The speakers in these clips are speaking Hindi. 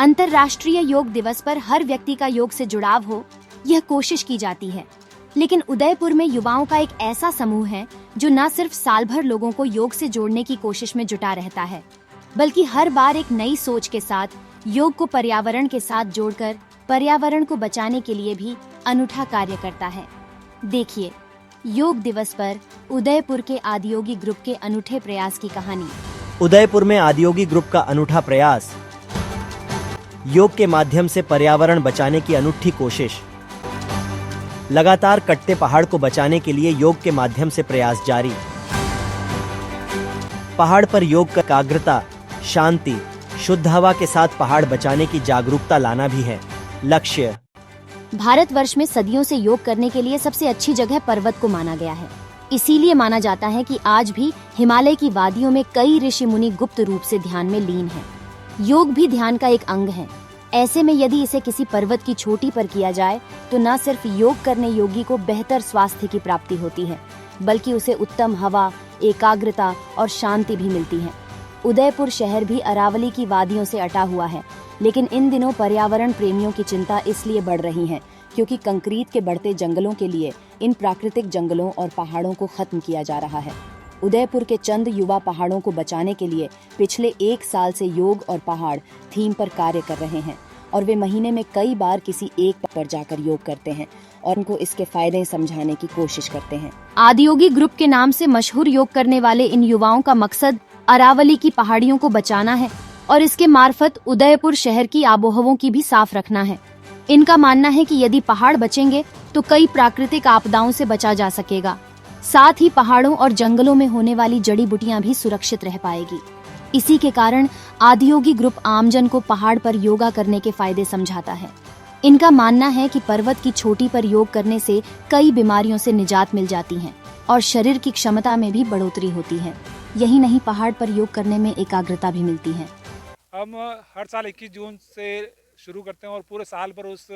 अंतर्राष्ट्रीय योग दिवस पर हर व्यक्ति का योग से जुड़ाव हो, यह कोशिश की जाती है। लेकिन उदयपुर में युवाओं का एक ऐसा समूह है जो न सिर्फ साल भर लोगों को योग से जोड़ने की कोशिश में जुटा रहता है, बल्कि हर बार एक नई सोच के साथ योग को पर्यावरण के साथ जोड़कर पर्यावरण को बचाने के लिए भी अनूठा कार्य करता है। देखिए, योग दिवस पर उदयपुर के आदियोगी ग्रुप के अनूठे प्रयास की कहानी। उदयपुर में आदियोगी ग्रुप का अनूठा प्रयास, योग के माध्यम से पर्यावरण बचाने की अनूठी कोशिश। लगातार कटते पहाड़ को बचाने के लिए योग के माध्यम से प्रयास जारी। पहाड़ पर योग का एकाग्रता, शांति, शुद्ध हवा के साथ पहाड़ बचाने की जागरूकता लाना भी है लक्ष्य। भारतवर्ष में सदियों से योग करने के लिए सबसे अच्छी जगह पर्वत को माना गया है। इसीलिए माना जाता है कि आज भी हिमालय की वादियों में कई ऋषि मुनि गुप्त रूप से ध्यान में लीन हैं। योग भी ध्यान का एक अंग है। ऐसे में यदि इसे किसी पर्वत की चोटी पर किया जाए तो न सिर्फ योग करने योगी को बेहतर स्वास्थ्य की प्राप्ति होती है, बल्कि उसे उत्तम हवा, एकाग्रता और शांति भी मिलती है। उदयपुर शहर भी अरावली की वादियों से अटा हुआ है, लेकिन इन दिनों पर्यावरण प्रेमियों की चिंता इसलिए बढ़ रही है क्योंकि कंक्रीट के बढ़ते जंगलों के लिए इन प्राकृतिक जंगलों और पहाड़ों को खत्म किया जा रहा है। उदयपुर के चंद युवा पहाड़ों को बचाने के लिए पिछले 1 साल से योग और पहाड़ थीम पर कार्य कर रहे हैं और वे महीने में कई बार किसी एक पर जाकर योग करते हैं और उनको इसके फायदे समझाने की कोशिश करते हैं। आदियोगी ग्रुप के नाम से मशहूर योग करने वाले इन युवाओं का मकसद अरावली की पहाड़ियों को बचाना है और इसके मार्फत उदयपुर शहर की आबोहवा की भी साफ रखना है। इनका मानना है कि यदि पहाड़ बचेंगे तो कई प्राकृतिक आपदाओं से बचा जा सकेगा। साथ ही पहाड़ों और जंगलों में होने वाली जड़ी बूटियां भी सुरक्षित रह पाएगी। इसी के कारण आदियोगी ग्रुप आमजन को पहाड़ पर योगा करने के फायदे समझाता है। इनका मानना है कि पर्वत की चोटी पर योग करने से कई बीमारियों से निजात मिल जाती है और शरीर की क्षमता में भी बढ़ोतरी होती है। यही नहीं, पहाड़ पर योग करने में एकाग्रता भी मिलती है। हम हर साल 21 जून से शुरू करते हैं और पूरे साल भर उस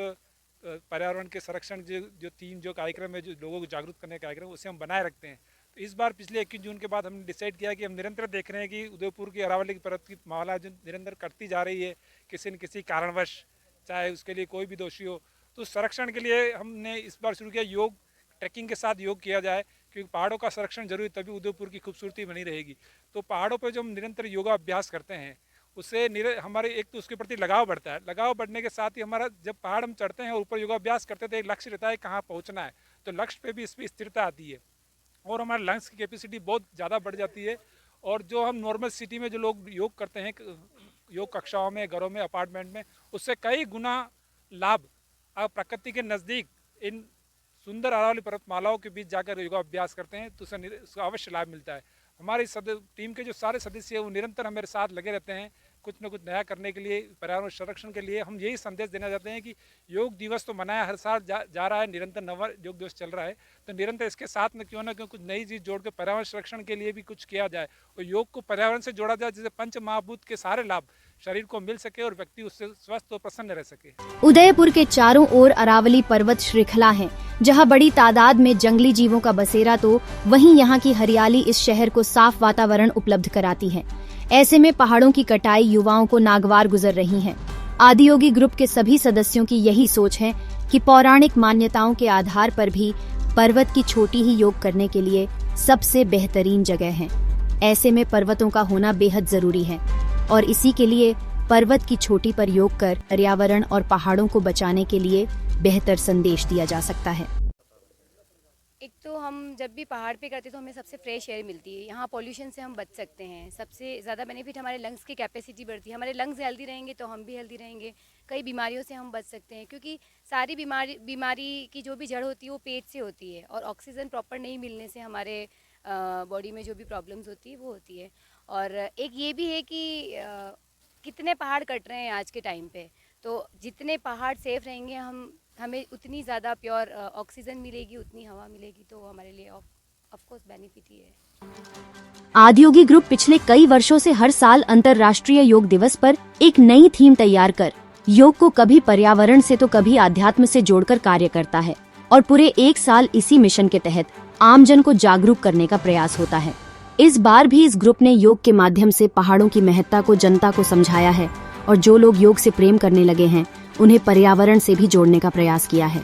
पर्यावरण के संरक्षण जो थीम, जो कार्यक्रम है, जो लोगों को जागरूक करने का कार्यक्रम, उसे हम बनाए रखते हैं। तो इस बार पिछले 21 जून के बाद हमने डिसाइड किया कि हम निरंतर देख रहे हैं कि उदयपुर की अरावली की पर्वत की माला जो निरंतर कटती जा रही है किसी न किसी कारणवश, चाहे उसके लिए कोई भी दोषी हो, तो संरक्षण के लिए हमने इस बार शुरू किया योग। ट्रैकिंग के साथ योग किया जाए क्योंकि पहाड़ों का संरक्षण जरूरी, तभी उदयपुर की खूबसूरती बनी रहेगी। तो पहाड़ों पर जो हम निरंतर योगा अभ्यास करते हैं उससे हमारे एक तो उसके प्रति लगाव बढ़ता है। लगाव बढ़ने के साथ ही हमारा जब पहाड़ हम चढ़ते हैं और ऊपर योगाभ्यास करते हैं तो एक लक्ष्य रहता है कहाँ पहुँचना है, तो लक्ष्य पे भी इस पर स्थिरता आती है और हमारे लंग्स की कैपेसिटी बहुत ज़्यादा बढ़ जाती है। और जो हम नॉर्मल सिटी में जो लोग योग करते हैं, योग कक्षाओं में, घरों में, अपार्टमेंट में, उससे कई गुना लाभ आप प्रकृति के नज़दीक इन सुंदर अरावली पर्वतमालाओं के बीच जाकर योगाभ्यास करते हैं तो उसका अवश्य लाभ मिलता है। हमारी टीम के जो सारे सदस्य हैं वो निरंतर हमारे साथ लगे रहते हैं कुछ न कुछ नया करने के लिए, पर्यावरण संरक्षण के लिए। हम यही संदेश देना चाहते हैं कि योग दिवस तो मनाया हर साल जा रहा है, निरंतर नवा योग दिवस चल रहा है, तो निरंतर इसके साथ में क्यों ना क्यों कुछ नई चीज़ जोड़ के पर्यावरण संरक्षण के लिए भी कुछ किया जाए और योग को पर्यावरण से जोड़ा जाए, जिससे पंच महाभूत के सारे लाभ शरीर को मिल सके और व्यक्ति उससे स्वस्थ और प्रसन्न रह सके। उदयपुर के चारों ओर अरावली पर्वत श्रृंखला है, जहां बड़ी तादाद में जंगली जीवों का बसेरा, तो वहीं यहां की हरियाली इस शहर को साफ वातावरण उपलब्ध कराती है। ऐसे में पहाड़ों की कटाई युवाओं को नागवार गुजर रही है। आदियोगी ग्रुप के सभी सदस्यों की यही सोच है कि पौराणिक मान्यताओं के आधार पर भी पर्वत की चोटी ही योग करने के लिए सबसे बेहतरीन जगह है। ऐसे में पर्वतों का होना बेहद जरूरी है और इसी के लिए पर्वत की चोटी पर योग कर पर्यावरण और पहाड़ों को बचाने के लिए बेहतर संदेश दिया जा सकता है। एक तो हम जब भी पहाड़ पे करते तो हमें सबसे फ्रेश एयर मिलती है, यहाँ पॉल्यूशन से हम बच सकते हैं। सबसे ज़्यादा बेनिफिट हमारे लंग्स की कैपेसिटी बढ़ती है। हमारे लंग्स हेल्दी रहेंगे तो हम भी हेल्दी रहेंगे, कई बीमारियों से हम बच सकते हैं क्योंकि सारी बीमारी की जो भी जड़ होती है वो पेट से होती है और ऑक्सीजन प्रॉपर नहीं मिलने से हमारे बॉडी में जो भी प्रॉब्लम्स होती है वो होती है। और एक ये भी है कि कितने पहाड़ कट रहे हैं आज के टाइम पे, तो जितने पहाड़ सेफ रहेंगे हमें उतनी ज़्यादा प्योर ऑक्सीजन मिलेगी, उतनी हवा मिलेगी, तो हमारे लिए ऑफ कोर्स बेनिफिट ही है। आदियोगी ग्रुप पिछले कई वर्षों से हर साल अंतर्राष्ट्रीय योग दिवस पर एक नई थीम तैयार कर योग को कभी पर्यावरण से तो कभी आध्यात्म से जोड़कर कार्य करता है और पूरे 1 साल इसी मिशन के तहत आमजन को जागरूक करने का प्रयास होता है। इस बार भी इस ग्रुप ने योग के माध्यम से पहाड़ों की महत्ता को जनता को समझाया है और जो लोग योग से प्रेम करने लगे हैं उन्हें पर्यावरण से भी जोड़ने का प्रयास किया है।